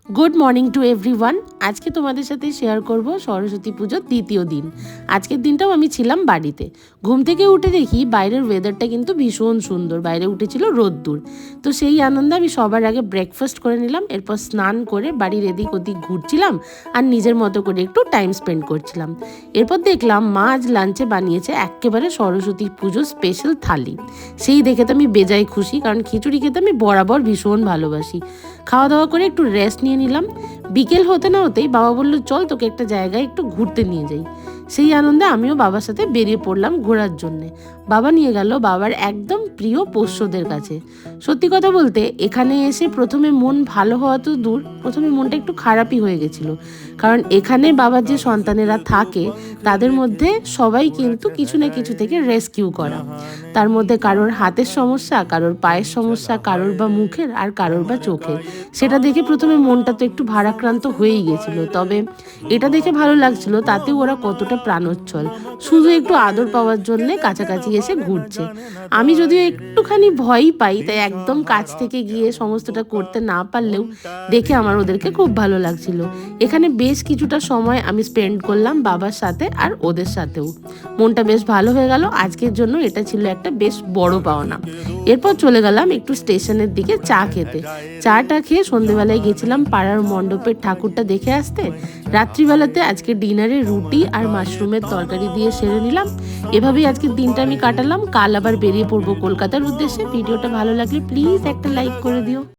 Good morning to everyone. আজকে তোমাদের সাথে শেয়ার করব সরস্বতী পুজোর দ্বিতীয় দিন। আজকের দিনটাও আমি ছিলাম বাড়িতে। ঘুম থেকে উঠে দেখি বাইরের ওয়েদারটা কিন্তু ভীষণ সুন্দর, বাইরে উঠেছিল রোদ্দুর। তো সেই আনন্দে আমি সবার আগে ব্রেকফাস্ট করে নিলাম, এরপর স্নান করে বাড়ির এদিক ওদিক ঘুরছিলাম আর নিজের মতো করে একটু টাইম স্পেন্ড করছিলাম। এরপর দেখলাম মা আজ লাঞ্চে বানিয়েছে একেবারে সরস্বতী পুজো স্পেশাল থালি। সেই দেখে তো আমি বেজায় খুশি, কারণ খিচুড়ি খেতে আমি বরাবর ভীষণ ভালোবাসি। খাওয়া দাওয়া করে একটু রেস্ট নিয়ে নিলাম। বিকেল হতে না হতেই বাবা বলল, চল তোকে একটা জায়গায় একটু ঘুরতে নিয়ে যাই। সেই আনন্দে আমিও বাবার সাথে বেরিয়ে পড়লাম ঘোরার জন্যে। বাবা নিয়ে গেল বাবার একদম প্রিয় পোষ্যদের কাছে। সত্যি কথা বলতে এখানে এসে প্রথমে মন ভালো হওয়া তো দূর, প্রথমে মনটা একটু খারাপই হয়ে গেছিলো। কারণ এখানে বাবার যে সন্তানেরা থাকে তাদের মধ্যে সবাই কিন্তু কিছু না কিছু থেকে রেস্কিউ করা। তার মধ্যে কারোর হাতের সমস্যা, কারোর পায়ের সমস্যা, কারোর বা মুখের, আর কারোর বা চোখের। সেটা দেখে প্রথমে মনটা তো একটু ভারাক্রান্ত হয়েই গেছিলো। তবে এটা দেখে ভালো লাগছিল তাতে ওরা কতটা প্রাণোচ্ছল, শুধু একটু আদর পাওয়ার জন্যে কাছাকাছি এসে ঘুরছে। আমি যদিও একটুখানি ভয়ই পাই, তাই একদম কাছ থেকে গিয়ে সমস্তটা করতে না পারলেও দেখে আমার ওদেরকে খুব ভালো লাগছিল। এখানে বেশ কিছুটা সময় আমি স্পেন্ড করলাম বাবার সাথে আর ওদের সাথেও। মনটা বেশ ভালো হয়ে গেল। আজকের জন্য এটা ছিল একটা বেশ বড় পাওনা। এরপর চলে গেলাম একটু স্টেশনের দিকে চা খেতে। চাটা খেয়ে সন্ধেবেলায় গেছিলাম পাড়ার মণ্ডপের ঠাকুরটা দেখে আসতে। রাত্রিবেলাতে আজকে ডিনারে রুটি আর মাশরুমের তরকারি দিয়ে সেরে নিলাম। এভাবেই আজকের দিনটা আমি কাটালাম। কাল আবার বেরিয়ে পড়বো কলকাতার উদ্দেশ্যে। ভিডিওটা ভালো লাগলে প্লিজ একটা লাইক করে দিও।